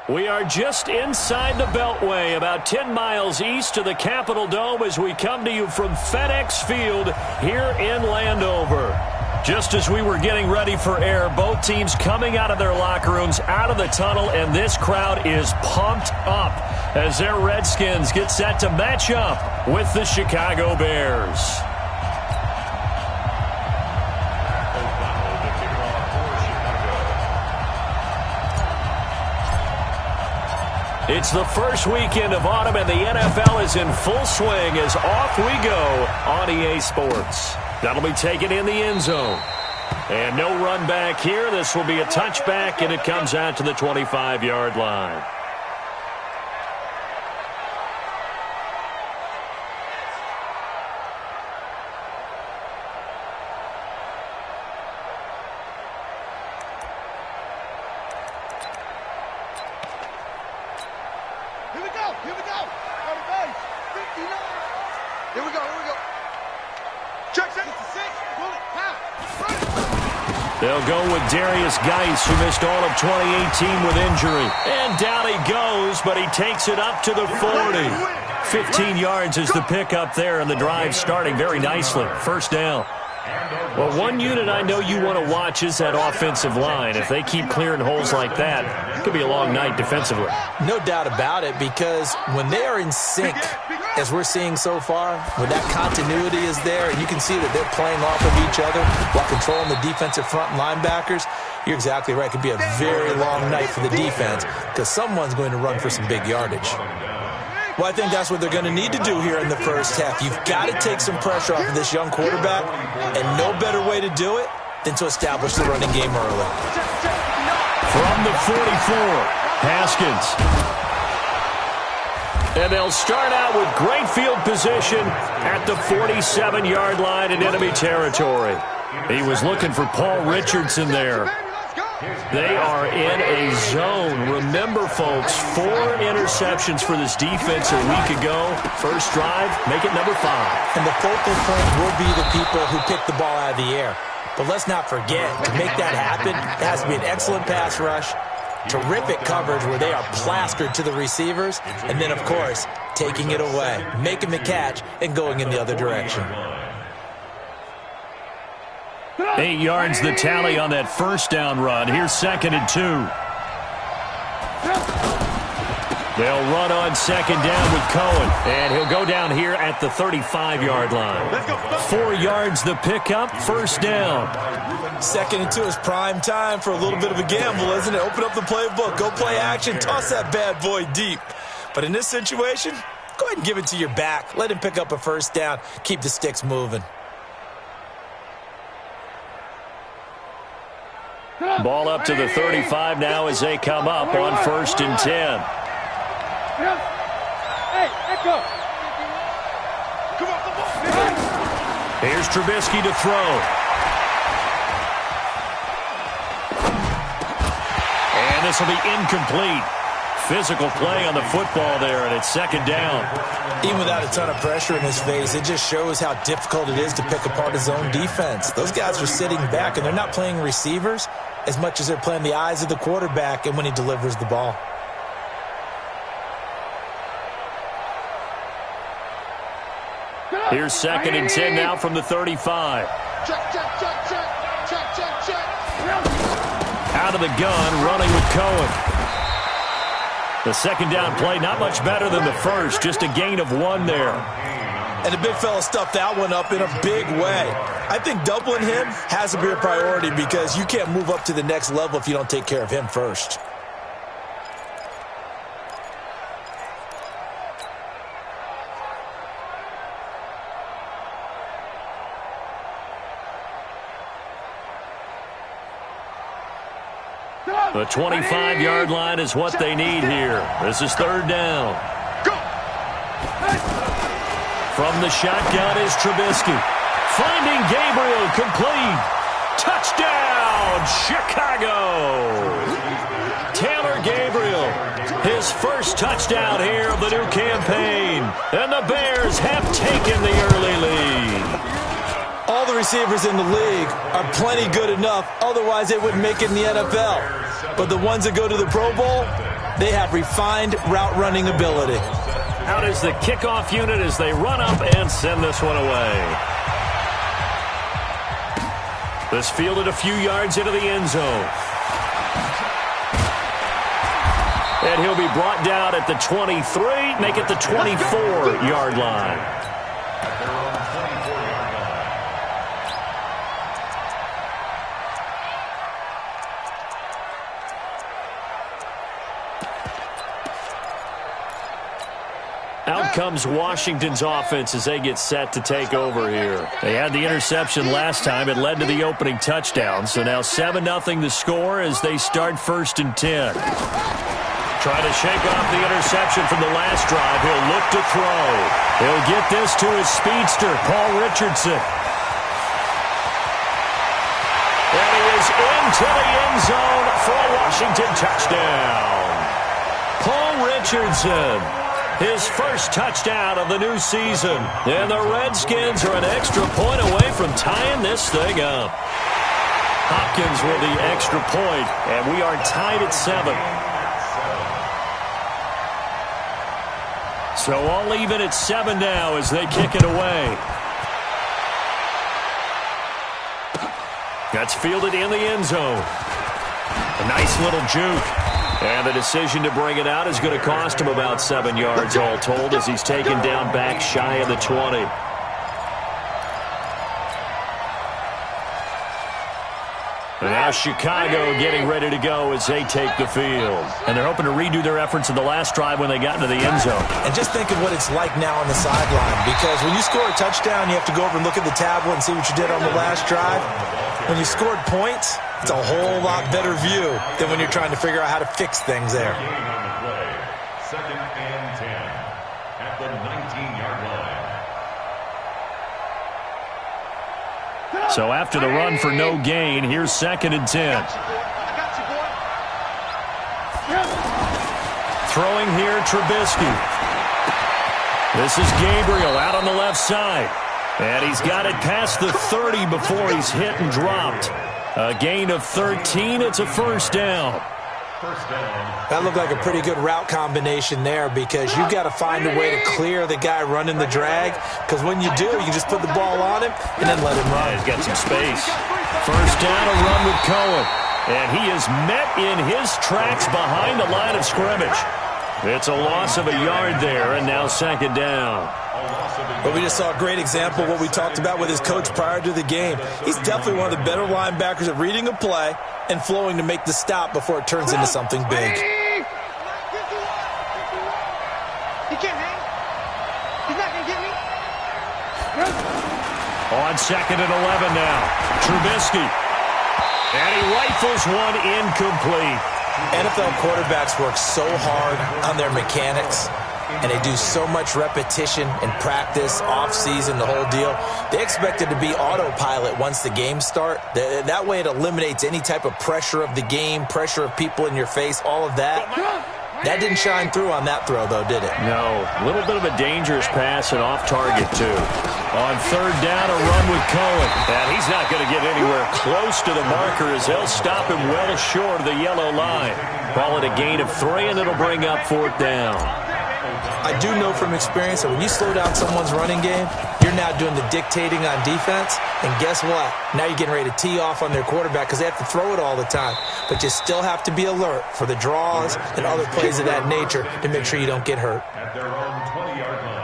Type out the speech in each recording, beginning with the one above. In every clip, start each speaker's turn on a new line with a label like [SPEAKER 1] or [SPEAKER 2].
[SPEAKER 1] We are just inside the Beltway, about 10 miles east of the Capitol Dome as we come to you from FedEx Field here in Landover. Just as we were getting ready for air, both teams coming out of their locker rooms, out of the tunnel, and this crowd is pumped up as their Redskins get set to match up with the Chicago Bears. It's the first weekend of autumn, and the NFL is in full swing as off we go on EA Sports. That'll be taken in the end zone. And no run back here. This will be a touchback, and it comes out to the 25-yard line. They'll go with Darius Geis, who missed all of 2018 with injury. And down he goes, but he takes it up to the 40. 15 yards is the pickup there, and the drive starting very nicely. First down. Well, one unit I know you want to watch is that offensive line. If they keep clearing holes like that, it could be a long night defensively.
[SPEAKER 2] No doubt about it, because when they are in sync, as we're seeing so far, when that continuity is there, and you can see that they're playing off of each other while controlling the defensive front linebackers, you're exactly right. It could be a very long night for the defense because someone's going to run for some big yardage. Well, I think that's what they're going to need to do here in the first half. You've got to take some pressure off of this young quarterback, and no better way to do it than to establish the running game early.
[SPEAKER 1] From the 44, Haskins. And they'll start out with great field position at the 47-yard line in enemy territory. He was looking for Paul Richardson there. They are in a zone. Remember, folks, 4 interceptions for this defense a week ago. First drive, make it number 5.
[SPEAKER 2] And the focal point will be the people who pick the ball out of the air. But let's not forget, to make that happen, it has to be an excellent pass rush, terrific coverage where they are plastered to the receivers, and then, of course, taking it away, making the catch, and going in the other direction.
[SPEAKER 1] 8 yards the tally on that first down run. Here's 2nd and 2. They'll run on 2nd down with Cohen, and he'll go down here at the 35-yard line. 4 yards the pickup, first down.
[SPEAKER 2] 2nd and 2 is prime time for a little bit of a gamble, isn't it? Open up the playbook, go play action, toss that bad boy deep. But in this situation, go ahead and give it to your back. Let him pick up a first down, keep the sticks moving.
[SPEAKER 1] Ball up to the 35 now as they come up on 1st and 10. Here's Trubisky to throw. And this will be incomplete. Physical play on the football there, and it's 2nd down.
[SPEAKER 2] Even without a ton of pressure in his face, it just shows how difficult it is to pick apart his own defense. Those guys are sitting back, and they're not playing receivers as much as they're playing the eyes of the quarterback and when he delivers the ball.
[SPEAKER 1] Here's 2nd and 10 now from the 35. Out of the gun, running with Cohen. The 2nd down play, not much better than the first, just a gain of 1 there.
[SPEAKER 2] And the big fella stuffed that one up in a big way. I think doubling him has to be a priority because you can't move up to the next level if you don't take care of him first.
[SPEAKER 1] The 25-yard line is what they need here. This is 3rd down. From the shotgun is Trubisky. Finding Gabriel, complete. Touchdown, Chicago. Taylor Gabriel, his first touchdown here of the new campaign. And the Bears have taken the early lead.
[SPEAKER 2] All the receivers in the league are plenty good enough, otherwise they wouldn't make it in the NFL. But the ones that go to the Pro Bowl, They have refined route running ability.
[SPEAKER 1] Out is the kickoff unit as they run up and send this one away. This fielded a few yards into the end zone. And he'll be brought down at the 23, make it the 24-yard line. Out comes Washington's offense as they get set to take over here. They had the interception last time. It led to the opening touchdown. So now 7-0 the score as they start 1st and 10. Trying to shake off the interception from the last drive. He'll look to throw. He'll get this to his speedster, Paul Richardson. And he is into the end zone for a Washington touchdown. Paul Richardson, his first touchdown of the new season. And the Redskins are an extra point away from tying this thing up. Hopkins with the extra point, and we are tied at 7. So all even at 7 now as they kick it away. That's fielded in the end zone. A nice little juke. And the decision to bring it out is going to cost him about 7 yards all told as he's taken down back shy of the 20. And now Chicago getting ready to go as they take the field. And they're hoping to redo their efforts in the last drive when they got into the end zone.
[SPEAKER 2] And just think of what it's like now on the sideline, because when you score a touchdown, you have to go over and look at the tablet and see what you did on the last drive. When you scored points, it's a whole lot better view than when you're trying to figure out how to fix things there.
[SPEAKER 3] 2nd and 10 at the 19-yard line.
[SPEAKER 1] So after the run for no gain, here's 2nd and 10. Throwing here, Trubisky. This is Gabriel out on the left side. And he's got it past the 30 before he's hit and dropped. A gain of 13. It's a first down.
[SPEAKER 2] That looked like a pretty good route combination there, because you've got to find a way to clear the guy running the drag, because when you do, you can just put the ball on him and then let him run.
[SPEAKER 1] He's got some space. First down, a run with Cohen. And he is met in his tracks behind the line of scrimmage. It's a loss of a yard there, and now 2nd down.
[SPEAKER 2] But we just saw a great example of what we talked about with his coach prior to the game. He's definitely one of the better linebackers at reading a play and flowing to make the stop before it turns into something big.
[SPEAKER 4] He can't hang. He's not going to get me.
[SPEAKER 1] On 2nd and 11 now. Trubisky. And he rifles one incomplete.
[SPEAKER 2] NFL quarterbacks work so hard on their mechanics, and they do so much repetition and practice, off-season, the whole deal. They expect it to be autopilot once the games start. That way it eliminates any type of pressure of the game, pressure of people in your face, all of that. That didn't shine through on that throw, though, did it?
[SPEAKER 1] No. A little bit of a dangerous pass and off target, too. On 3rd down, a run with Cohen. And he's not going to get anywhere close to the marker as they'll stop him well short of the yellow line. Call it a gain of 3, and it'll bring up 4th down.
[SPEAKER 2] I do know from experience that when you slow down someone's running game, you're now doing the dictating on defense. And guess what? Now you're getting ready to tee off on their quarterback because they have to throw it all the time. But you still have to be alert for the draws and other plays of that nature to make sure you don't get hurt.
[SPEAKER 3] At their own 20-yard line.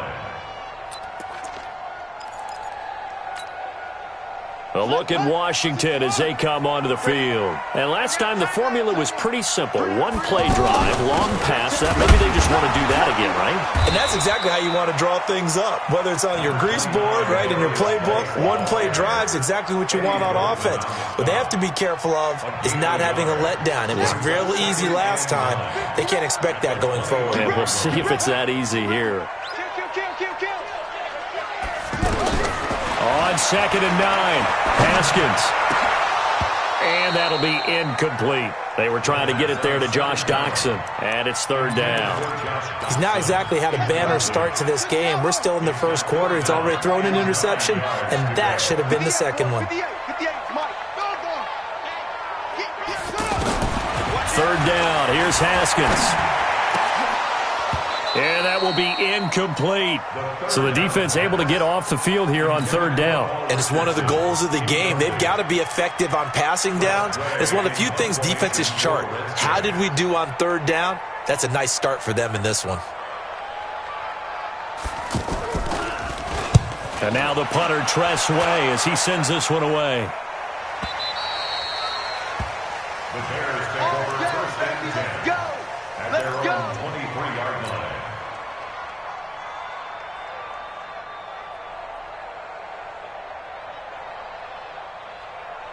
[SPEAKER 1] A look at Washington as they come onto the field. And last time the formula was pretty simple. One play drive, long pass. Maybe they just want to do that again, right?
[SPEAKER 2] And that's exactly how you want to draw things up. Whether it's on your grease board, right, in your playbook, one play drive is exactly what you want on offense. What they have to be careful of is not having a letdown. It was real easy last time. They can't expect that going forward.
[SPEAKER 1] And we'll see if it's that easy here.
[SPEAKER 4] Kill.
[SPEAKER 1] On 2nd and 9, Haskins. And that'll be incomplete. They were trying to get it there to Josh Doxson, and it's 3rd down.
[SPEAKER 2] He's not exactly had a banner start to this game. We're still in the first quarter. He's already thrown an interception, and that should have been the second one.
[SPEAKER 1] 3rd down, here's Haskins. And that will be incomplete. So the defense able to get off the field here on third down.
[SPEAKER 2] And it's one of the goals of the game. They've got to be effective on passing downs. It's one of the few things defenses chart. How did we do on third down? That's a nice start for them in this one.
[SPEAKER 1] And now the punter, Tress Way, as he sends this one away.
[SPEAKER 3] The Bears take over first and 10 at their own 23-yard line.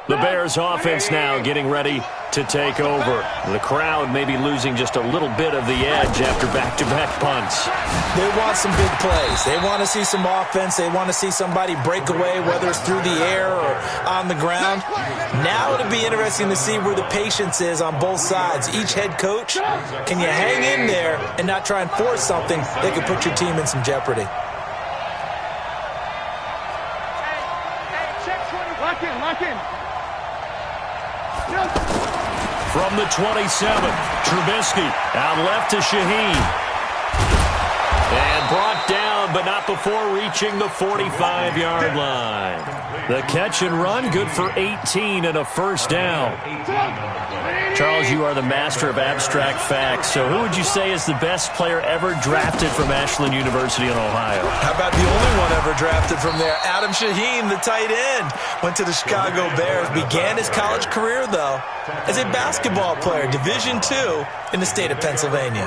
[SPEAKER 1] The Bears offense now getting ready to take over. The crowd may be losing just a little bit of the edge after back-to-back punts.
[SPEAKER 2] They want some big plays. They want to see some offense. They want to see somebody break away, whether it's through the air or on the ground. Now it'll be interesting to see where the patience is on both sides. Each head coach, can you hang in there and not try and force something that could put your team in some jeopardy?
[SPEAKER 4] Lock in.
[SPEAKER 1] From the 27, Trubisky out left to Shaheen. And brought down, but not before reaching the 45-yard line. The catch and run, good for 18 and a first down. Charles, you are the master of abstract facts. So who would you say is the best player ever drafted from Ashland University in Ohio?
[SPEAKER 2] How about the only one ever drafted from there? Adam Shaheen, the tight end. Went to the Chicago Bears. Began his college career, though, as a basketball player, Division II in the state of Pennsylvania.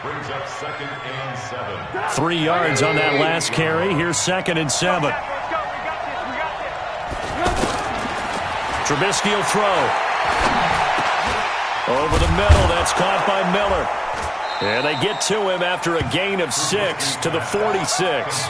[SPEAKER 3] Brings up 2nd and 7.
[SPEAKER 1] 3 yards on that last carry. Here's 2nd and 7. Trubisky will throw. Over the middle, that's caught by Miller. And they get to him after a gain of 6 to the 46.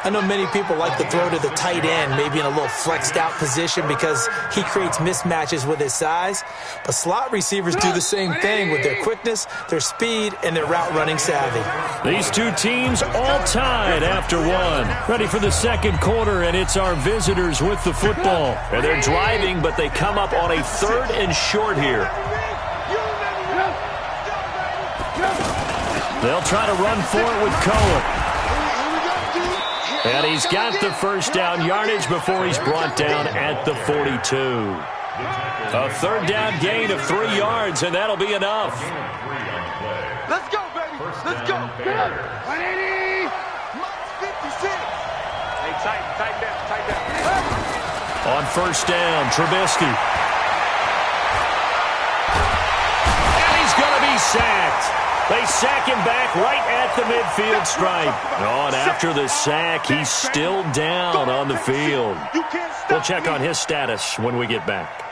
[SPEAKER 2] I know many people like to throw to the tight end, maybe in a little flexed out position because he creates mismatches with his size. But slot receivers do the same thing with their quickness, their speed, and their route running savvy.
[SPEAKER 1] These two teams all tied after one. Ready for the second quarter, and it's our visitors with the football. And they're driving, but they come up on a 3rd and short here. They'll try to run for it with Cohen. And he's got the first down yardage before he's brought down at the 42. A 3rd down gain of 3 yards, and that'll be enough.
[SPEAKER 4] Let's go, baby. Let's go. 180. 56. Hey, tight down.
[SPEAKER 1] On first down, Trubisky. And he's going to be sacked. They sack him back right at the midfield stripe. Oh, and after the sack, he's still down on the field. We'll check on his status when we get back.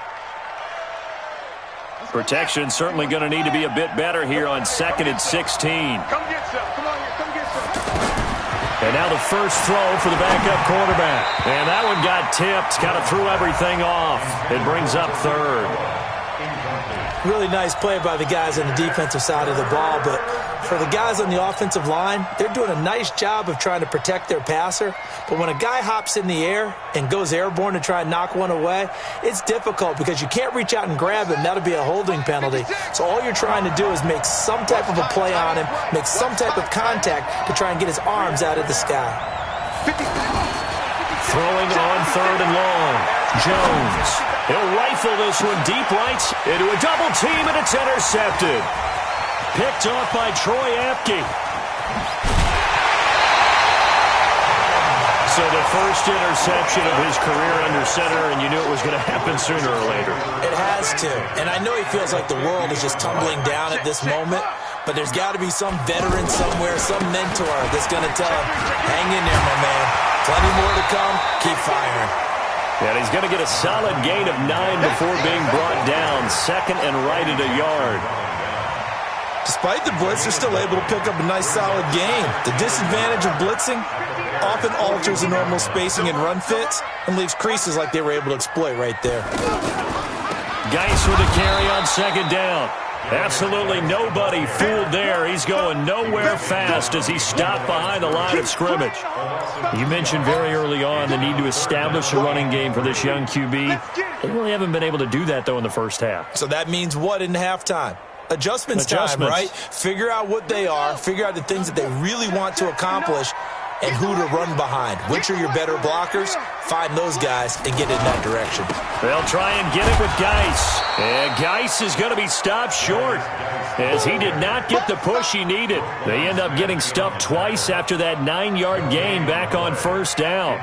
[SPEAKER 1] Protection certainly going to need to be a bit better here on 2nd and 16.
[SPEAKER 4] Come get some. Come on here. Come get some.
[SPEAKER 1] And now the first throw for the backup quarterback. And that one got tipped, kind of threw everything off. It brings up 3rd.
[SPEAKER 2] Really nice play by the guys on the defensive side of the ball, but for the guys on the offensive line, they're doing a nice job of trying to protect their passer. But when a guy hops in the air and goes airborne to try and knock one away, it's difficult because you can't reach out and grab him. That'll be a holding penalty. So all you're trying to do is make some type of a play on him, make some type of contact to try and get his arms out of the sky.
[SPEAKER 1] Throwing on 3rd and long. Jones. He'll rifle this one deep right into a double team, and it's intercepted. Picked off by Troy Apke. So the first interception of his career under center, and you knew it was going to happen sooner or later.
[SPEAKER 2] It has to. And I know he feels like the world is just tumbling down at this moment, but there's got to be some veteran somewhere, some mentor that's going to tell him, hang in there, my man. Plenty more to come. Keep firing.
[SPEAKER 1] And he's going to get a solid gain of 9 before being brought down. 2nd and right at a yard.
[SPEAKER 2] Despite the blitz, they're still able to pick up a nice solid gain. The disadvantage of blitzing often alters the normal spacing and run fits and leaves creases like they were able to exploit right there.
[SPEAKER 1] Geis with a carry on 2nd down. Absolutely nobody fooled there. He's going nowhere fast as he stopped behind the line of scrimmage. You mentioned very early on the need to establish a running game for this young QB. They really haven't been able to do that, though, in the first half.
[SPEAKER 2] So that means what in halftime? Adjustments time, right? Figure out what they are, figure out the things that they really want to accomplish, and who to run behind. Which are your better blockers? Find those guys and get in that direction.
[SPEAKER 1] They'll try and get it with Geis. And Geis is going to be stopped short as he did not get the push he needed. They end up getting stuffed twice after that 9-yard gain back on first down.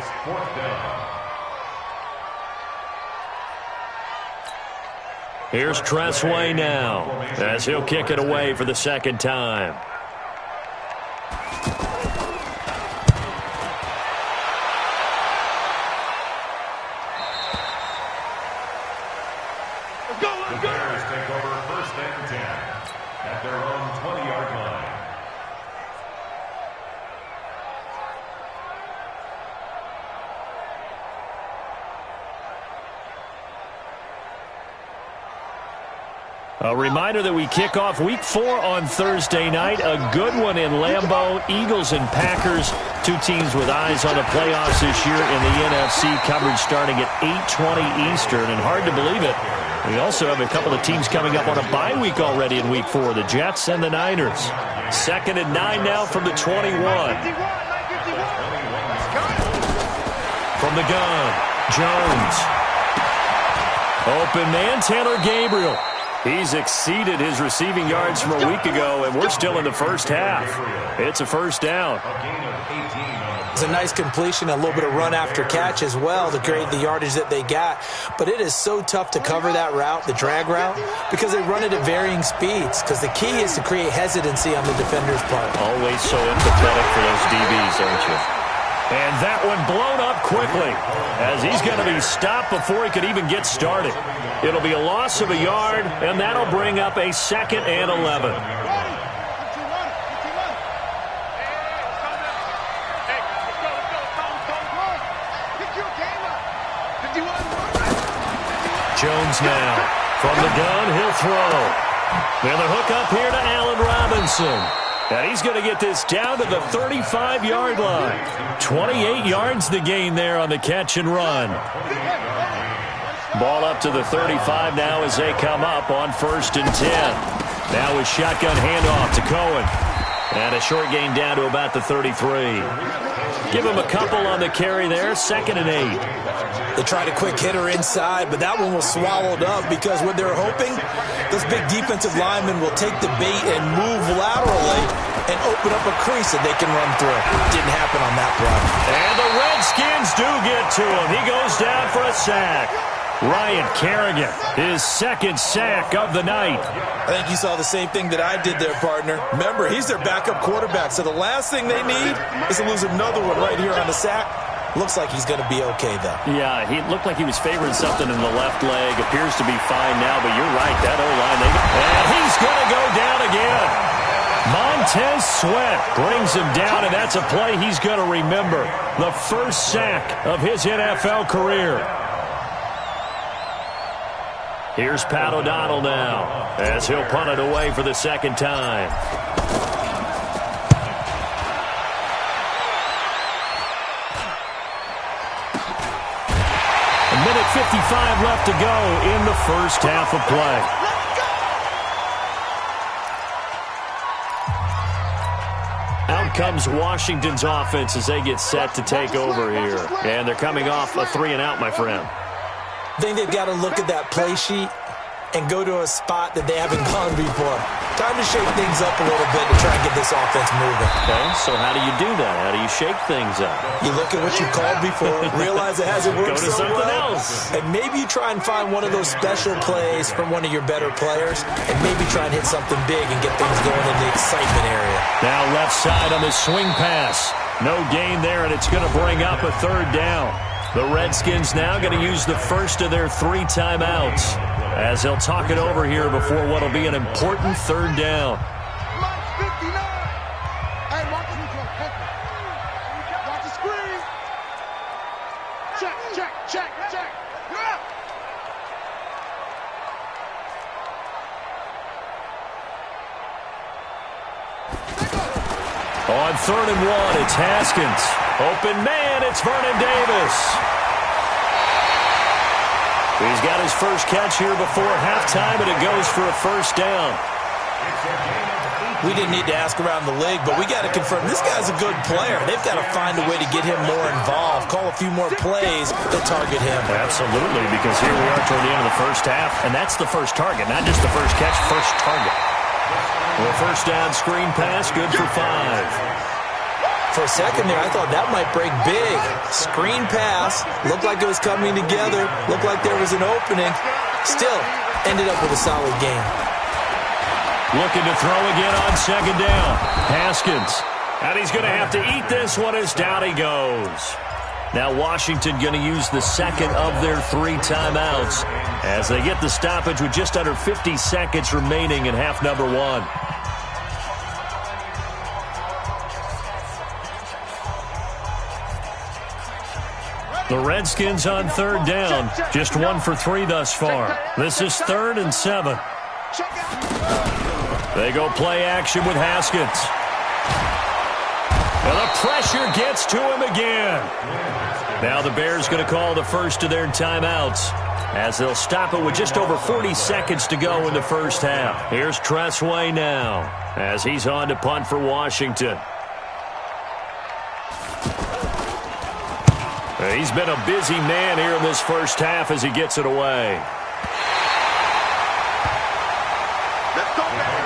[SPEAKER 1] Here's Tressway now as he'll kick it away for the second time.
[SPEAKER 3] The Bears take over first and 10 at their own 20-yard line.
[SPEAKER 1] A reminder that we kick off Week 4 on Thursday night. A good one in Lambeau. Eagles and Packers, two teams with eyes on the playoffs this year in the NFC. Coverage starting at 8:20 Eastern. And hard to believe it, we also have a couple of teams coming up on a bye week already in Week 4, the Jets and the Niners. 2nd and 9 now from the 21. From the gun, Jones. Open man, Taylor Gabriel. He's exceeded his receiving yards from a week ago, and we're still in the first half. It's a first down.
[SPEAKER 2] It's a nice completion, a little bit of run after catch as well to create the yardage that they got. But it is so tough to cover that route, the drag route, because they run it at varying speeds. Because the key is to create hesitancy on the defender's part.
[SPEAKER 1] Always so empathetic for those DBs, aren't you? And that one blown up quickly as he's going to be stopped before he could even get started. It'll be a loss of a yard, and that'll bring up a 2nd and 11. Jones now. From the gun, he'll throw. Then the hook up here to Allen Robinson. And he's going to get this down to the 35-yard line. 28 yards the gain there on the catch and run. Ball up to the 35 now as they come up on 1st and 10. Now with shotgun handoff to Cohen. And a short gain down to about the 33. Give him a couple on the carry there. 2nd and 8.
[SPEAKER 2] They tried a quick hitter inside, but that one was swallowed up because what they're hoping, this big defensive lineman will take the bait and move laterally and open up a crease that they can run through. Didn't happen on that play.
[SPEAKER 1] And the Redskins do get to him. He goes down for a sack. Ryan Kerrigan, his 2nd sack of the night.
[SPEAKER 2] I think you saw the same thing that I did there, partner. Remember, he's their backup quarterback, so the last thing they need is to lose another one right here on the sack. Looks like he's going to be okay, though.
[SPEAKER 1] Yeah, he looked like he was favoring something in the left leg. Appears to be fine now, but you're right. That O-line, and he's going to go down again. Montez Sweat brings him down, and that's a play he's going to remember. The first sack of his NFL career. Here's Pat O'Donnell now as he'll punt it away for the 2nd time. A minute 55 left to go in the first half of play. Out comes Washington's offense as they get set to take over here. And they're coming off a 3-and-out, my friend.
[SPEAKER 2] I think they've got to look at that play sheet and go to a spot that they haven't gone before. Time to shake things up a little bit to try and get this offense moving.
[SPEAKER 1] Okay, so how do you do that? How do you shake things up?
[SPEAKER 2] You look at what you called before, realize it hasn't worked
[SPEAKER 1] Go to
[SPEAKER 2] so
[SPEAKER 1] something
[SPEAKER 2] well,
[SPEAKER 1] else.
[SPEAKER 2] and maybe you try and find one of those special plays from one of your better players, and maybe try and hit something big and get things going in the excitement area.
[SPEAKER 1] Now left side on this swing pass. No gain there, and it's going to bring up a 3rd down. The Redskins now going to use the first of their 3 timeouts as they'll talk it over here before what will be an important 3rd down.
[SPEAKER 4] Watch the screen. Check.
[SPEAKER 1] On 3rd and 1, it's Haskins. Open man, it's Vernon Davis. He's got his first catch here before halftime, and it goes for a first down.
[SPEAKER 2] We didn't need to ask around the league, but we got to confirm this guy's a good player. They've got to find a way to get him more involved, call a few more plays that target him.
[SPEAKER 1] Absolutely, because here we are toward the end of the first half, and that's the first target, not just the first catch, first target. Well, first down screen pass, good for 5.
[SPEAKER 2] For a second there, I thought that might break big. Screen pass, looked like it was coming together, looked like there was an opening. Still, ended up with a solid game.
[SPEAKER 1] Looking to throw again on second down. Haskins. And he's going to have to eat this one as down he goes. Now Washington going to use the second of their 3 timeouts as they get the stoppage with just under 50 seconds remaining in half number 1. The Redskins on third down. Just 1 for 3 thus far. This is 3rd and 7. They go play action with Haskins. And the pressure gets to him again. Now the Bears going to call the first of their timeouts as they'll stop it with just over 40 seconds to go in the first half. Here's Tressway now as he's on to punt for Washington. He's been a busy man here in this first half as he gets it away.
[SPEAKER 4] Let's go, man.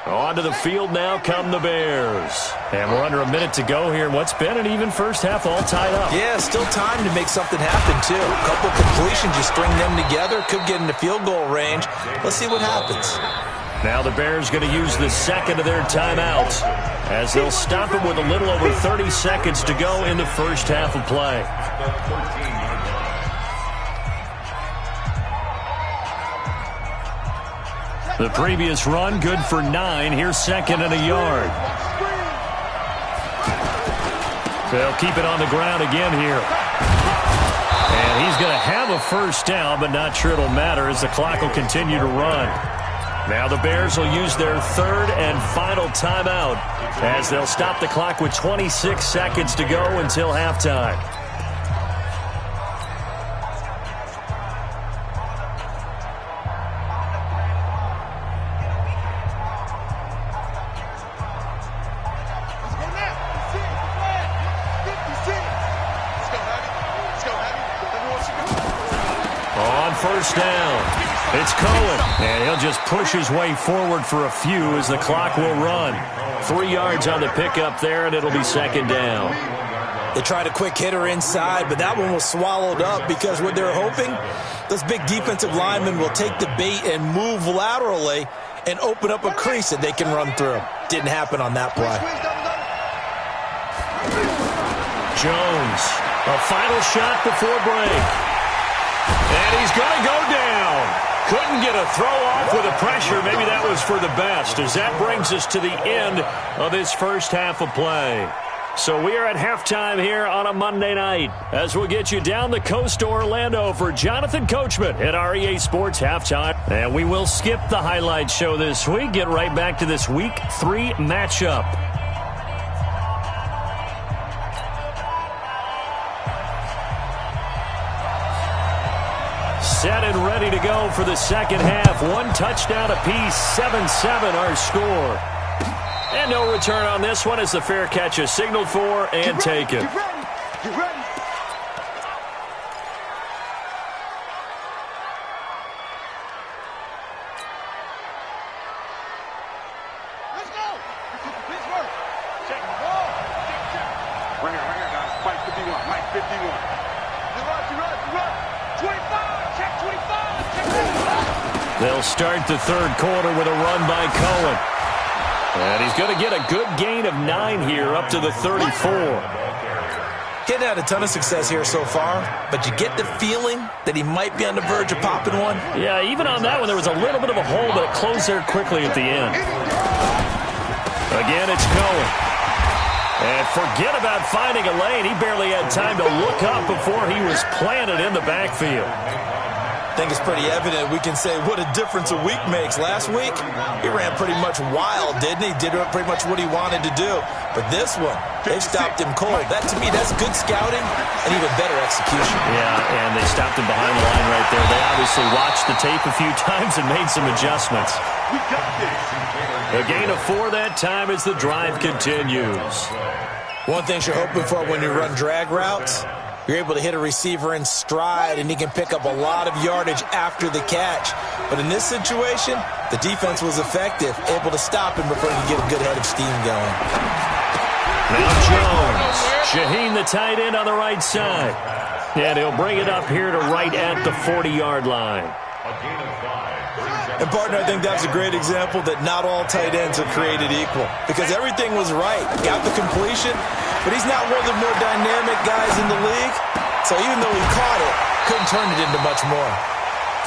[SPEAKER 1] On to the field now come the Bears. And we're under a minute to go here in what's been an even first half, all tied up.
[SPEAKER 2] Yeah, still time to make something happen, too. A couple completions, you string them together, could get into field goal range. Let's see what happens.
[SPEAKER 1] Now the Bears going to use the second of their timeouts as they'll stop it with a little over 30 seconds to go in the first half of play. The previous run, good for 9. Here's second and a yard. They'll keep it on the ground again here. And he's going to have a first down, but not sure it'll matter as the clock will continue to run. Now the Bears will use their 3rd and final timeout as they'll stop the clock with 26 seconds to go until halftime. First down. It's Cohen. And he'll just push his way forward for a few as the clock will run. 3 yards on the pickup there, and it'll be second down.
[SPEAKER 2] They tried a quick hitter inside, but that one was swallowed up because what they're hoping, those big defensive linemen will take the bait and move laterally and open up a crease that they can run through. Didn't happen on that play.
[SPEAKER 1] Jones, a final shot before break. And he's going to go down. Couldn't get a throw off with the pressure. Maybe that was for the best as that brings us to the end of this first half of play. So we are at halftime here on a Monday night as we'll get you down the coast to Orlando for Jonathan Coachman at our EA Sports Halftime. And we will skip the highlight show this week. Get right back to this Week 3 matchup. Set and ready to go for the second half. 1 touchdown apiece, 7-7 our score. And no return on this one as the fair catch is signaled for and taken.
[SPEAKER 4] Get ready. Get ready. Let's go. Please work. Check the ball. Check. Right here, guys. Mike 51. Mike 51. You run. 25. Check 25. Check 25.
[SPEAKER 1] They'll start the third quarter with a run by Cohen. And he's going to get a good gain of 9 here up to the 34.
[SPEAKER 2] Getting had a ton of success here so far, but you get the feeling that he might be on the verge of popping one.
[SPEAKER 1] Yeah, even on that one, there was a little bit of a hole, but it closed there quickly at the end. Again, it's Cohen. And forget about finding a lane. He barely had time to look up before he was planted in the backfield.
[SPEAKER 2] I think it's pretty evident. We can say what a difference a week makes. Last week, he ran pretty much wild, didn't he? Did pretty much what he wanted to do. But this one, they've stopped him cold. That, to me, that's good scouting and even better execution.
[SPEAKER 1] Yeah, and they stopped him behind the line right there. They obviously watched the tape a few times and made some adjustments. A gain of 4 that time as the drive continues.
[SPEAKER 2] One thing you're hoping for when you run drag routes, you're able to hit a receiver in stride, and he can pick up a lot of yardage after the catch. But in this situation, the defense was effective, able to stop him before he could get a good head of steam going.
[SPEAKER 1] Now Jones. Shaheen, the tight end, on the right side. And he'll bring it up here to right at the 40-yard line.
[SPEAKER 2] And, partner, I think that's a great example that not all tight ends are created equal, because everything was right. Got the completion, but he's not one of the more dynamic guys in the league. So even though he caught it, couldn't turn it into much more.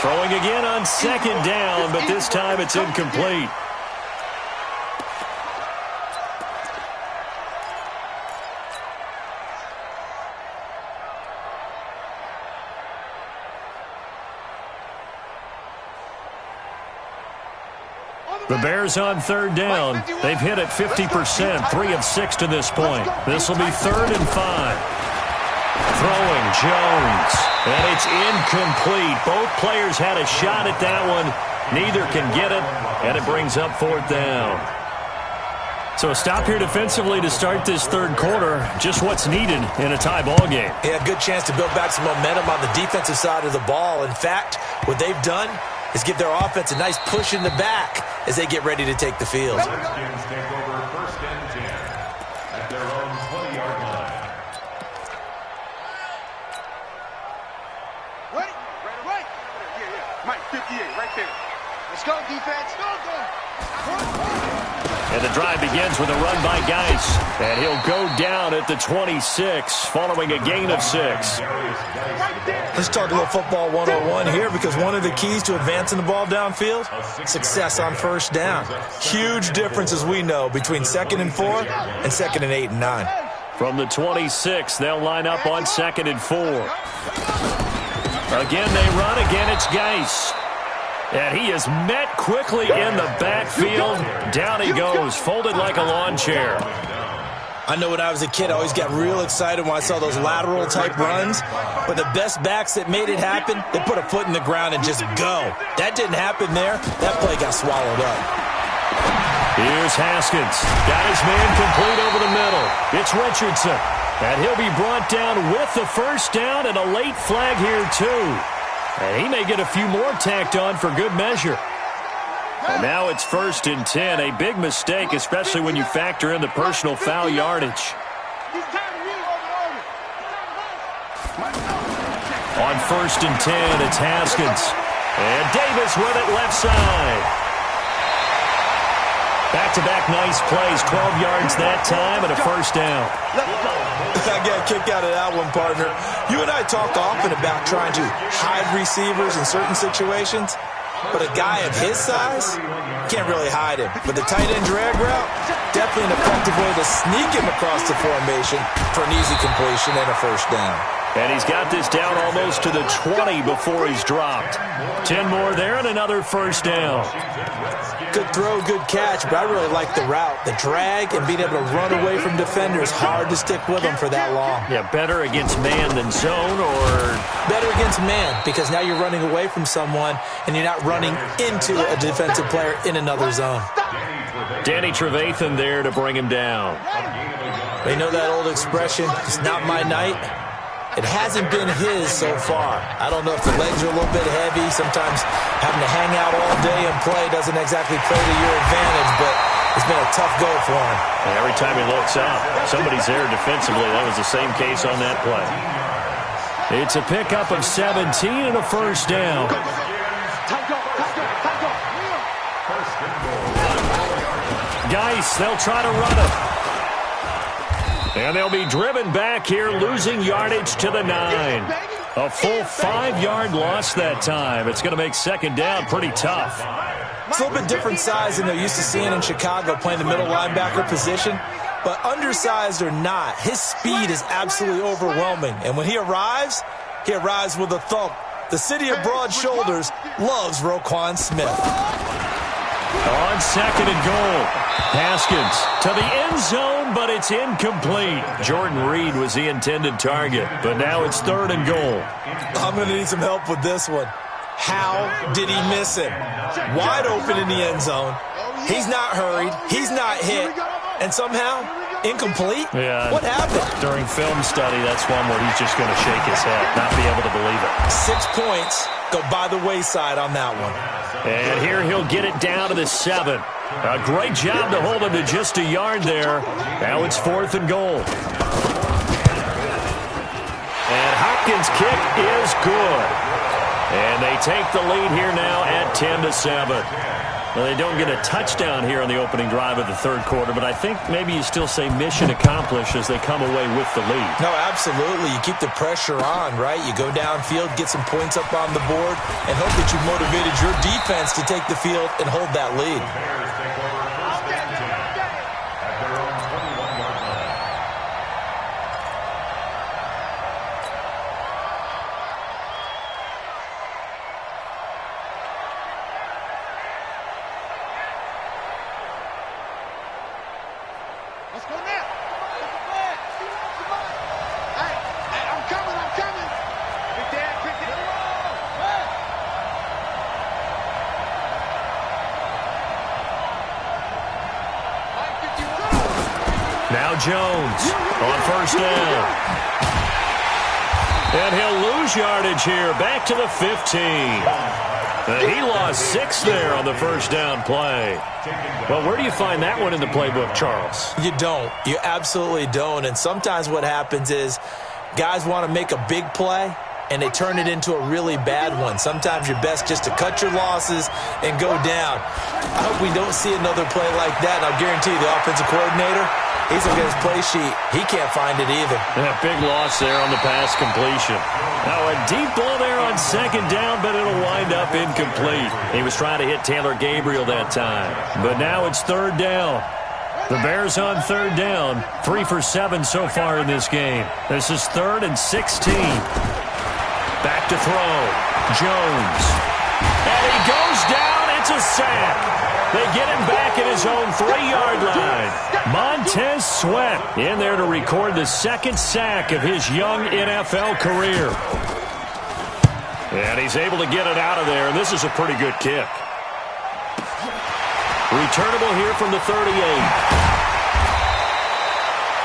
[SPEAKER 1] Throwing again on second down, but this time it's incomplete. The Bears on third down. They've hit it 50%, 3 of 6 to this point. This will be 3rd and 5. Throwing Jones, and it's incomplete. Both players had a shot at that one. Neither can get it, and it brings up 4th down. So a stop here defensively to start this third quarter. Just what's needed in a tie ball game.
[SPEAKER 2] Yeah, good chance to build back some momentum on the defensive side of the ball. In fact, what they've done is give their offense a nice push in the back as they get ready to take the field.
[SPEAKER 3] Redskins take over 1st and 10 at their own 20-yard line.
[SPEAKER 4] Ready? Right. Yeah. Mike, 58, right there. Let's go, defense. Go.
[SPEAKER 1] And the drive begins with a run by Geis. And he'll go down at the 26, following a gain of 6.
[SPEAKER 2] Let's talk a little football 101 here, because one of the keys to advancing the ball downfield, success on first down. Huge difference, as we know, between 2nd and 4 and 2nd and 8 and 9.
[SPEAKER 1] From the 26, they'll line up on 2nd and 4. Again, they run. Again, it's Geis. And he is met quickly in the backfield. Down he goes, folded like a lawn chair.
[SPEAKER 2] I know when I was a kid, I always got real excited when I saw those lateral-type runs. But the best backs that made it happen, they put a foot in the ground and just go. That didn't happen there. That play got swallowed up.
[SPEAKER 1] Here's Haskins. Got his man complete over the middle. It's Richardson. And he'll be brought down with the first down, and a late flag here, too. And he may get a few more tacked on for good measure. And now it's 1st and 10. A big mistake, especially when you factor in the personal foul yardage. On 1st and 10, it's Haskins. And Davis with it left side. Back-to-back nice plays, 12 yards that time, and a first down.
[SPEAKER 2] I got a kick out of that one, partner. You and I talk often about trying to hide receivers in certain situations, but a guy of his size can't really hide him. But the tight end drag route, definitely an effective way to sneak him across the formation for an easy completion and a first down.
[SPEAKER 1] And he's got this down almost to the 20 before he's dropped. 10 more there and another first down.
[SPEAKER 2] Good throw, good catch, but I really like the route. The drag and being able to run away from defenders, hard to stick with them for that long.
[SPEAKER 1] Yeah, better against man than zone, or?
[SPEAKER 2] Better against man, because now you're running away from someone and you're not running into a defensive player in another zone.
[SPEAKER 1] Danny Trevathan there to bring him down.
[SPEAKER 2] They know that old expression, it's not my night. It hasn't been his so far. I don't know if the legs are a little bit heavy. Sometimes having to hang out all day and play doesn't exactly play to your advantage, but it's been a tough go for him.
[SPEAKER 1] And every time he looks up, somebody's there defensively. That was the same case on that play. It's a pickup of 17 and a first down. Geis, they'll try to run it. And they'll be driven back here, losing yardage to the 9. A full 5-yard loss that time. It's going to make second down pretty tough.
[SPEAKER 2] It's a little bit different size than they're used to seeing in Chicago, playing the middle linebacker position. But undersized or not, his speed is absolutely overwhelming. And when he arrives with a thump. The city of broad shoulders loves Roquan Smith.
[SPEAKER 1] On second and goal, Haskins to the end zone, but it's incomplete. Jordan Reed was the intended target, but now it's third and goal.
[SPEAKER 2] I'm going to need some help with this one. How did he miss him? Wide open in the end zone. He's not hurried. He's not hit. And somehow, incomplete?
[SPEAKER 1] Yeah.
[SPEAKER 2] What happened?
[SPEAKER 1] During film study, that's one where he's just going to shake his head, not be able to believe it.
[SPEAKER 2] 6 points go by the wayside on that one.
[SPEAKER 1] And here he'll get it down to the 7. A great job to hold him to just a yard there. Now it's fourth and goal. And Hopkins' kick is good. And they take the lead here now at 10-7. Well, they don't get a touchdown here on the opening drive of the third quarter, but I think maybe you still say mission accomplished as they come away with the lead.
[SPEAKER 2] No, absolutely. You keep the pressure on, right? You go downfield, get some points up on the board, and hope that you've motivated your defense to take the field and hold that lead.
[SPEAKER 3] Bears take over first and 10 at their own 21-yard line.
[SPEAKER 4] Let's go now. Hey, I'm coming. Big Dan, quick it. Hey.
[SPEAKER 1] Now Jones on first down. And he'll lose yardage here, back to the 15. He lost 6 there on the first down play. Well, where do you find that one in the playbook, Charles?
[SPEAKER 2] You don't. You absolutely don't. And sometimes what happens is guys want to make a big play, and they turn it into a really bad one. Sometimes you're best just to cut your losses and go down. I hope we don't see another play like that. And I'll guarantee you the offensive coordinator, he's looking at his play sheet. He can't find it either.
[SPEAKER 1] Yeah, big loss there on the pass completion. Now a deep ball there on second down, but it'll wind up incomplete. He was trying to hit Taylor Gabriel that time. But now it's third down. The Bears on third down. 3 for 7 so far in this game. This is 3rd and 16. Back to throw. Jones. And he goes down. It's a sack. They get him back at his own 3-yard line. Montez Sweat in there to record the second sack of his young NFL career. And he's able to get it out of there, and this is a pretty good kick. Returnable here from the 38.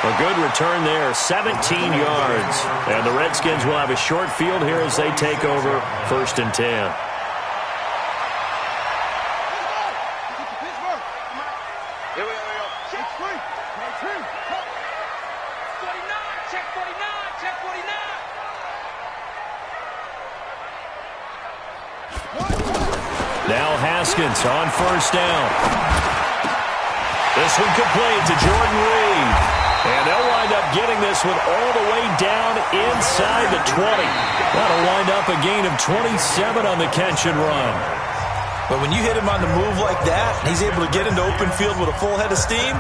[SPEAKER 1] A good return there, 17 yards. And the Redskins will have a short field here as they take over first and 10. Now Haskins on first down. This one complete to Jordan Reed. And they'll wind up getting this one all the way down inside the 20. That'll wind up a gain of 27 on the catch and run.
[SPEAKER 2] But when you hit him on the move like that, and he's able to get into open field with a full head of steam,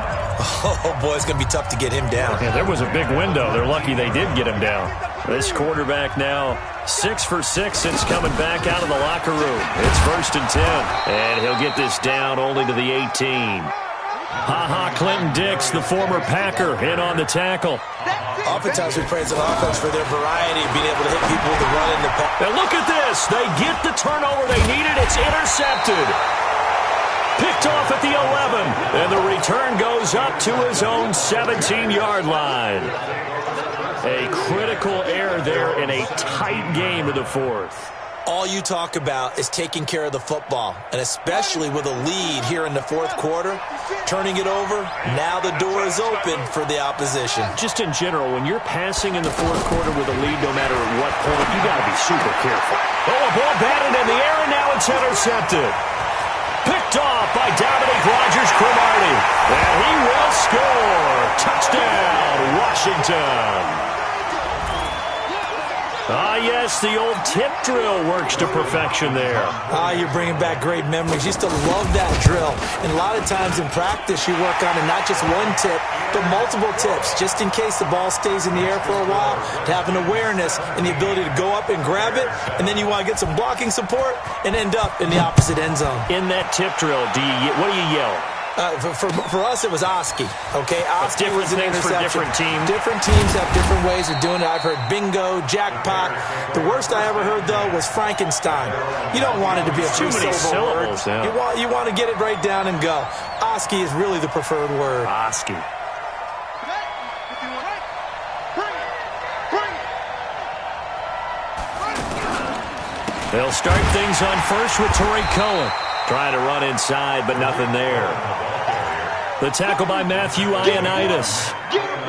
[SPEAKER 2] oh boy, it's going to be tough to get him down.
[SPEAKER 1] Yeah, there was a big window. They're lucky they did get him down. This quarterback now 6 for 6 since coming back out of the locker room. It's first and 10. And he'll get this down only to the 18. Clinton Dix, the former Packer, in on the tackle.
[SPEAKER 2] Oftentimes we praise an offense for their variety of being able to hit people with the run and the pass.
[SPEAKER 1] And look at this. They get the turnover they needed. It's intercepted. Picked off at the 11. And the return goes up to his own 17-yard line. A critical error there in a tight game of the fourth.
[SPEAKER 2] All you talk about is taking care of the football, and especially with a lead here in the fourth quarter, turning it over, now the door is open for the opposition.
[SPEAKER 1] Just in general, when you're passing in the fourth quarter with a lead, no matter at what point, you got to be super careful. Oh, a ball batted in the air, and now it's intercepted. Picked off by Dominique Rodgers-Cromartie. And he will score. Touchdown, Washington. Ah, yes, the old tip drill works to perfection there.
[SPEAKER 2] You're bringing back great memories. Used to love that drill. And a lot of times in practice, you work on it, not just one tip, but multiple tips, just in case the ball stays in the air for a while, to have an awareness and the ability to go up and grab it, and then you want to get some blocking support and end up in the opposite end zone.
[SPEAKER 1] In that tip drill, what do you yell?
[SPEAKER 2] For us, it was Oski. Okay, Oski
[SPEAKER 1] different
[SPEAKER 2] was an
[SPEAKER 1] things for
[SPEAKER 2] interception.
[SPEAKER 1] different teams.
[SPEAKER 2] Different teams have different ways of doing it. I've heard bingo, jackpot. The worst I ever heard, though, was Frankenstein. You don't want it to be a
[SPEAKER 1] Too many
[SPEAKER 2] three-syllable word.
[SPEAKER 1] yeah.
[SPEAKER 2] You want to get it right down and go. Oski is really the preferred word.
[SPEAKER 1] Oski. They'll start things on first with Torrey Cohen. Trying to run inside, but nothing there. The tackle by Matthew Ioannidis.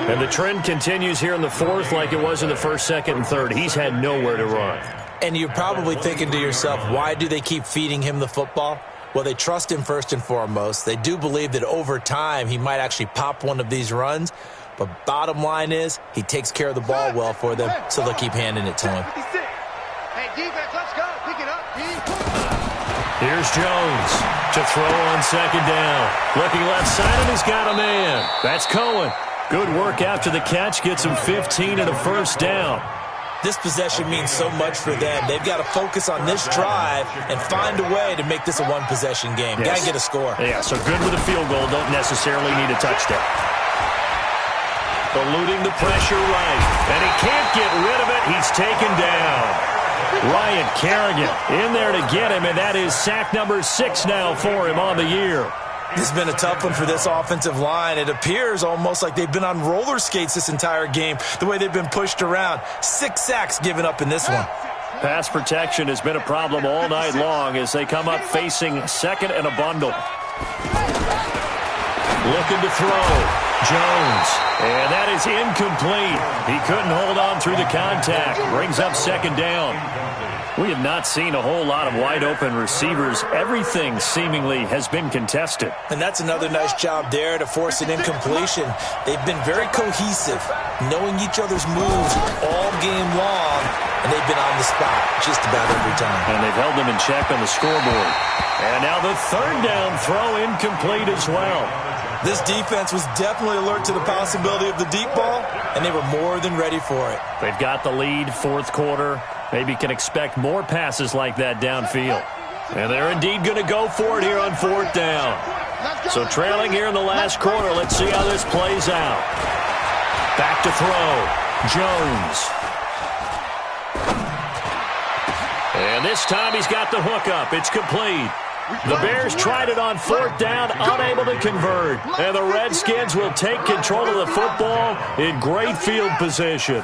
[SPEAKER 1] And the trend continues here in the fourth like it was in the first, second, and third. He's had nowhere to run.
[SPEAKER 2] And you're probably thinking to yourself, why do they keep feeding him the football? Well, they trust him first and foremost. They do believe that over time he might actually pop one of these runs. But bottom line is he takes care of the ball well for them, so they'll keep handing it to him.
[SPEAKER 4] Hey, defense, let's go. Pick it up,
[SPEAKER 1] Here's Jones to throw on second down. Looking left side, and he's got a man. That's Cohen. Good work after the catch. Gets him 15 and a first down.
[SPEAKER 2] This possession means so much for them. They've got to focus on this drive and find a way to make this a one-possession game.
[SPEAKER 1] Yes.
[SPEAKER 2] Got to get a score.
[SPEAKER 1] Yeah, so good with a field goal. Don't necessarily need a touchdown. Eluding the pressure right. And he can't get rid of it. He's taken down. Ryan Kerrigan in there to get him, and that is sack number 6 now for him on the year.
[SPEAKER 2] This has been a tough one for this offensive line. It appears almost like they've been on roller skates this entire game, the way they've been pushed around. 6 sacks given up in this one.
[SPEAKER 1] Pass protection has been a problem all night long as they come up facing second and a bundle. Looking to throw. Jones. And that is incomplete. He couldn't hold on through the contact. Brings up second down. We have not seen a whole lot of wide-open receivers. Everything seemingly has been contested.
[SPEAKER 2] And that's another nice job there to force an incompletion. They've been very cohesive, knowing each other's moves all game long, and they've been on the spot just about every time.
[SPEAKER 1] And they've held them in check on the scoreboard. And now the third down throw incomplete as well.
[SPEAKER 2] This defense was definitely alert to the possibility of the deep ball, and they were more than ready for it.
[SPEAKER 1] They've got the lead, fourth quarter. Maybe can expect more passes like that downfield. And they're indeed going to go for it here on fourth down. So trailing here in the last quarter, let's see how this plays out. Back to throw. Jones. And this time he's got the hook up. It's complete. The Bears tried it on fourth down, unable to convert. And the Redskins will take control of the football in great field position.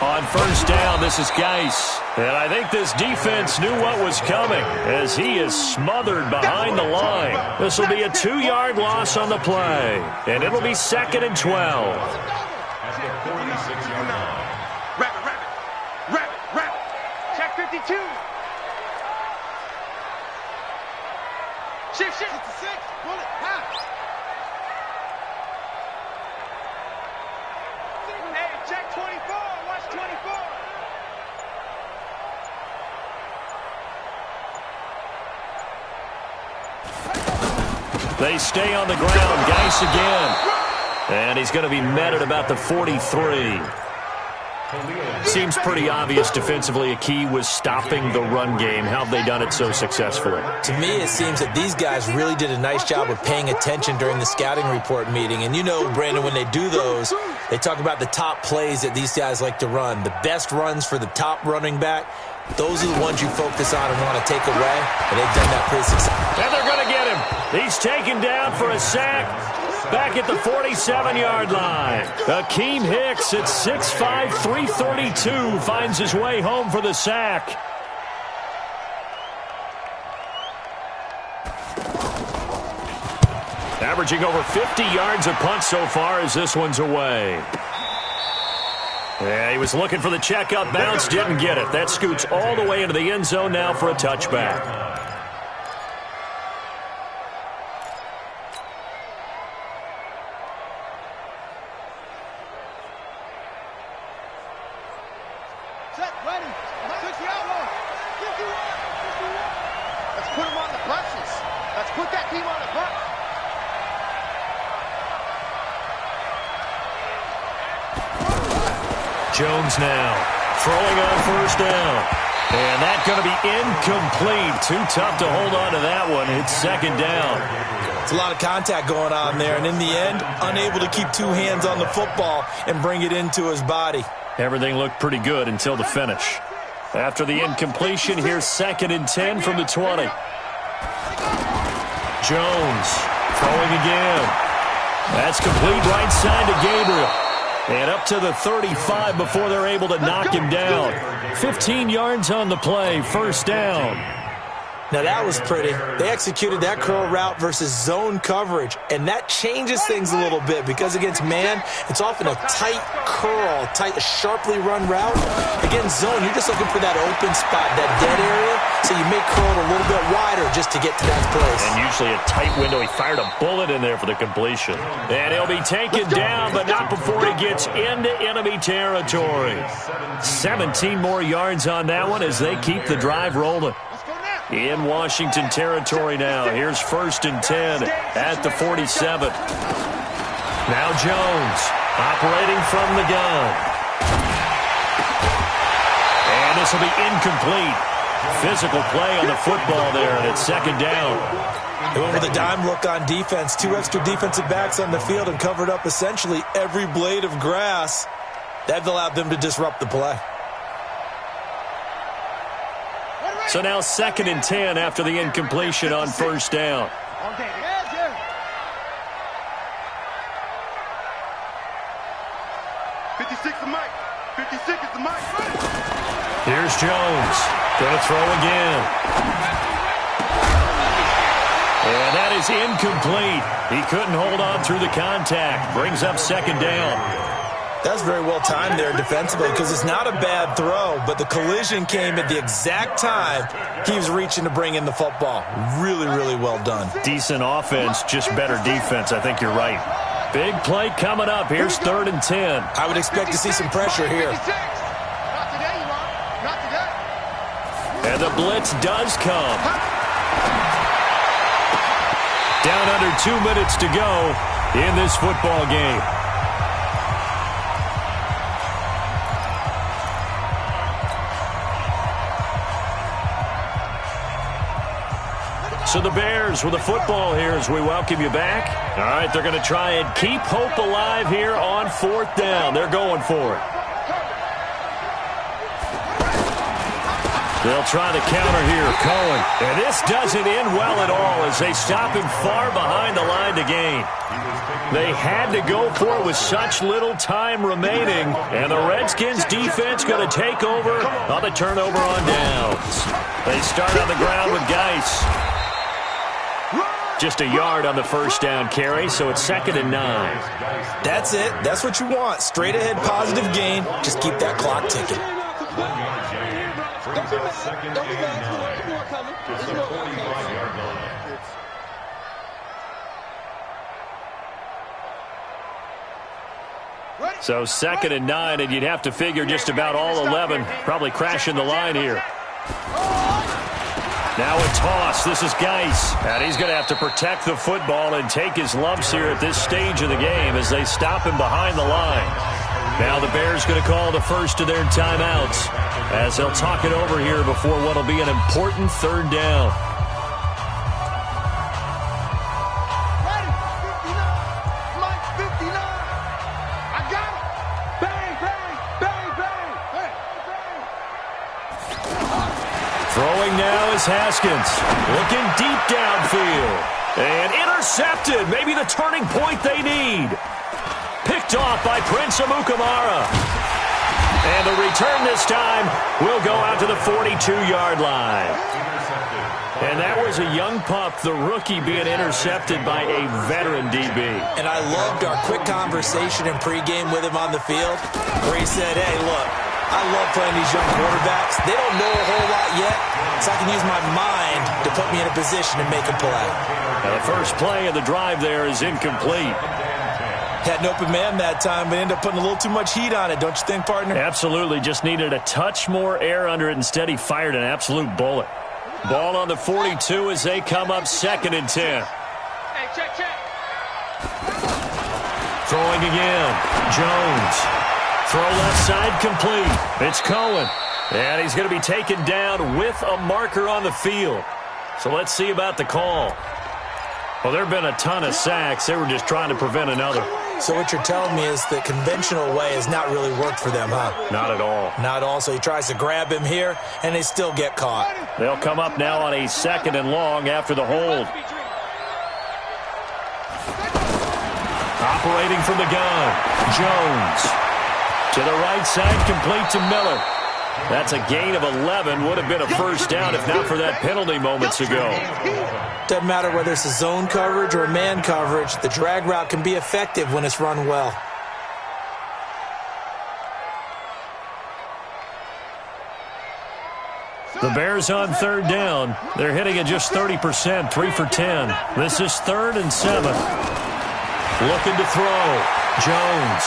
[SPEAKER 1] On first down, this is Geis. And I think this defense knew what was coming as he is smothered behind the line. This will be a 2-yard loss on the play. And it'll be 2nd and 12.
[SPEAKER 3] At the 46-yard line.
[SPEAKER 4] Rabbit. Check 52. Shift. 66. Bullet. Half. Hey, check 24. Watch 24.
[SPEAKER 1] They stay on the ground. Geis again. And he's going to be met at about the 43. Seems pretty obvious defensively a key was stopping the run game. How have they done it so successfully?
[SPEAKER 2] To me, it seems that these guys really did a nice job of paying attention during the scouting report meeting. And you know, Brandon, when they do those, they talk about the top plays that these guys like to run. The best runs for the top running back, those are the ones you focus on and want to take away. And they've done that pretty successfully.
[SPEAKER 1] And they're going to get him. He's taken down for a sack. Back at the 47-yard line. Akeem Hicks at 6'5", 332 finds his way home for the sack. Averaging over 50 yards a punt so far as this one's away. Yeah, he was looking for the check-up bounce, didn't get it. That scoots all the way into the end zone now for a touchback.
[SPEAKER 4] Set, ready. 60 outlaw. 51. Let's put them on the buses. Let's put that team on the bus.
[SPEAKER 1] Jones now throwing on first down. And that's going to be incomplete. Too tough to hold on to that one. It's second down.
[SPEAKER 2] It's a lot of contact going on there, and in the end, unable to keep two hands on the football and bring it into his body.
[SPEAKER 1] Everything looked pretty good until the finish. After the incompletion, here's 2nd and 10 from the 20. Jones throwing again. That's complete right side to Gabriel. And up to the 35 before they're able to knock him down. 15 yards on the play, first down.
[SPEAKER 2] Now that was pretty. They executed that curl route versus zone coverage, and that changes things a little bit because against man, it's often a tight curl, sharply run route. Against zone, you're just looking for that open spot, that dead area, so you may curl it a little bit wider just to get to that place.
[SPEAKER 1] And usually a tight window. He fired a bullet in there for the completion. And he'll be taken down, but not before he gets into enemy territory. 17 more yards on that one as they keep the drive rolling. In Washington territory now. Here's 1st and 10 at the 47. Now Jones operating from the gun. And this will be incomplete. Physical play on the football there, and it's second down.
[SPEAKER 2] They went with a dime look on defense. 2 extra defensive backs on the field and covered up essentially every blade of grass. That allowed them to disrupt the play.
[SPEAKER 1] So now 2nd and 10 after the incompletion on first down.
[SPEAKER 4] 56 is Mike. 56 is the Mike.
[SPEAKER 1] Here's Jones. Going to throw again. And that is incomplete. He couldn't hold on through the contact. Brings up second down.
[SPEAKER 2] That's very well timed there defensively because it's not a bad throw, but the collision came at the exact time he was reaching to bring in the football. Really, really well done.
[SPEAKER 1] Decent offense, just better defense. I think you're right. Big play coming up. Here's 3rd and 10.
[SPEAKER 2] I would expect to see some pressure here.
[SPEAKER 1] And the blitz does come. Down under 2 minutes to go in this football game. So the Bears with the football here as we welcome you back. All right, they're going to try and keep hope alive here on 4th down. They're going for it. They'll try the counter here, Cohen. And this doesn't end well at all as they stop him far behind the line to gain. They had to go for it with such little time remaining. And the Redskins defense going to take over on the turnover on downs. They start on the ground with Geis. Just a yard on the first down carry, so it's 2nd and 9.
[SPEAKER 2] That's it. That's what you want. Straight ahead positive gain. Just keep that clock ticking.
[SPEAKER 1] So 2nd and 9, and you'd have to figure just about all 11 probably crashing the line here. Now a toss. This is Geis. And he's going to have to protect the football and take his lumps here at this stage of the game as they stop him behind the line. Now the Bears going to call the first of their timeouts as they'll talk it over here before what will be an important 3rd down. Throwing now is Haskins. Looking deep downfield. And intercepted. Maybe the turning point they need. Picked off by Prince Amukamara. And the return this time will go out to the 42-yard line. And that was a young pup, the rookie, being intercepted by a veteran DB.
[SPEAKER 2] And I loved our quick conversation in pregame with him on the field where he said, hey, look, I love playing these young quarterbacks. They don't know a whole lot yet, so I can use my mind to put me in a position to make a play.
[SPEAKER 1] Now the first play of the drive there is incomplete.
[SPEAKER 2] Had an open man that time, but ended up putting a little too much heat on it, don't you think, partner?
[SPEAKER 1] Absolutely. Just needed a touch more air under it. Instead, he fired an absolute bullet. Ball on the 42 as they come up 2nd and 10.
[SPEAKER 4] Hey, check.
[SPEAKER 1] Throwing again. Jones. Throw left side complete. It's Cohen. And he's going to be taken down with a marker on the field. So let's see about the call. Well, there have been a ton of sacks. They were just trying to prevent another.
[SPEAKER 2] So what you're telling me is the conventional way has not really worked for them, huh?
[SPEAKER 1] Not at all.
[SPEAKER 2] Not at all. So he tries to grab him here, and they still get caught.
[SPEAKER 1] They'll come up now on a 2nd and long after the hold. Operating from the gun. Jones. To the right side, complete to Miller. That's a gain of 11. Would have been a first down if not for that penalty moments ago.
[SPEAKER 2] Doesn't matter whether it's a zone coverage or a man coverage. The drag route can be effective when it's run well.
[SPEAKER 1] The Bears on 3rd down. They're hitting at just 30%, 3 for 10. This is 3rd and 7. Looking to throw. Jones.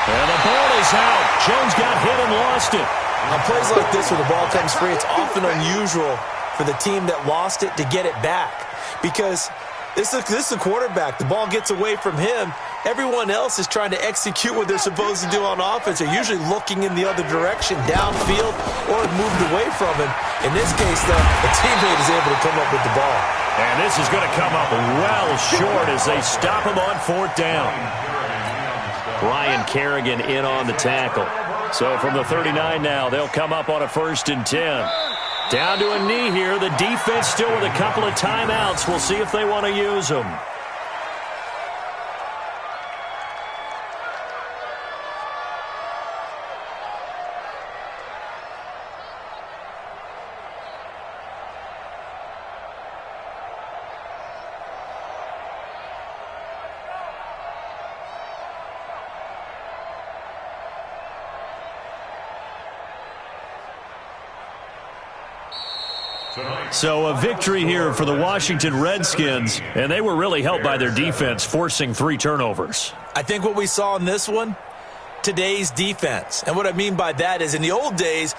[SPEAKER 1] And the ball is out. Jones got hit and lost it.
[SPEAKER 2] On plays like this where the ball comes free, it's often unusual for the team that lost it to get it back. Because this is the quarterback. The ball gets away from him. Everyone else is trying to execute what they're supposed to do on offense. They're usually looking in the other direction, downfield, or moved away from him. In this case, though, the teammate is able to come up with the ball.
[SPEAKER 1] And this is going to come up well short as they stop him on 4th down. Ryan Kerrigan in on the tackle. So from the 39 now, they'll come up on a 1st and 10. Down to a knee here. The defense still with a couple of timeouts. We'll see if they want to use them. So a victory here for the Washington Redskins, and they were really helped by their defense, forcing 3 turnovers.
[SPEAKER 2] I think what we saw in this one, today's defense. And what I mean by that is in the old days,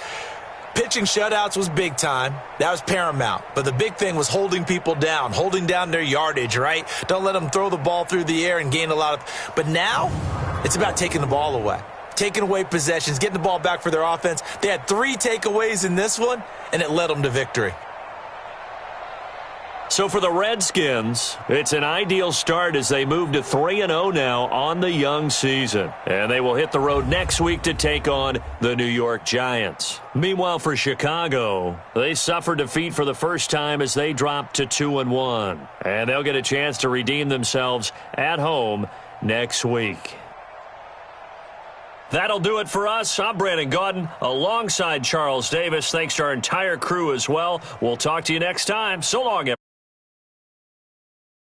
[SPEAKER 2] pitching shutouts was big time. That was paramount. But the big thing was holding people down, holding down their yardage, right? Don't let them throw the ball through the air and gain a lot of. But now it's about taking the ball away. Taking away possessions, getting the ball back for their offense. They had 3 takeaways in this one, and it led them to victory.
[SPEAKER 1] So for the Redskins, it's an ideal start as they move to 3-0 now on the young season. And they will hit the road next week to take on the New York Giants. Meanwhile, for Chicago, they suffered defeat for the first time as they dropped to 2-1. And they'll get a chance to redeem themselves at home next week. That'll do it for us. I'm Brandon Gaudin alongside Charles Davis. Thanks to our entire crew as well. We'll talk to you next time. So long, everyone.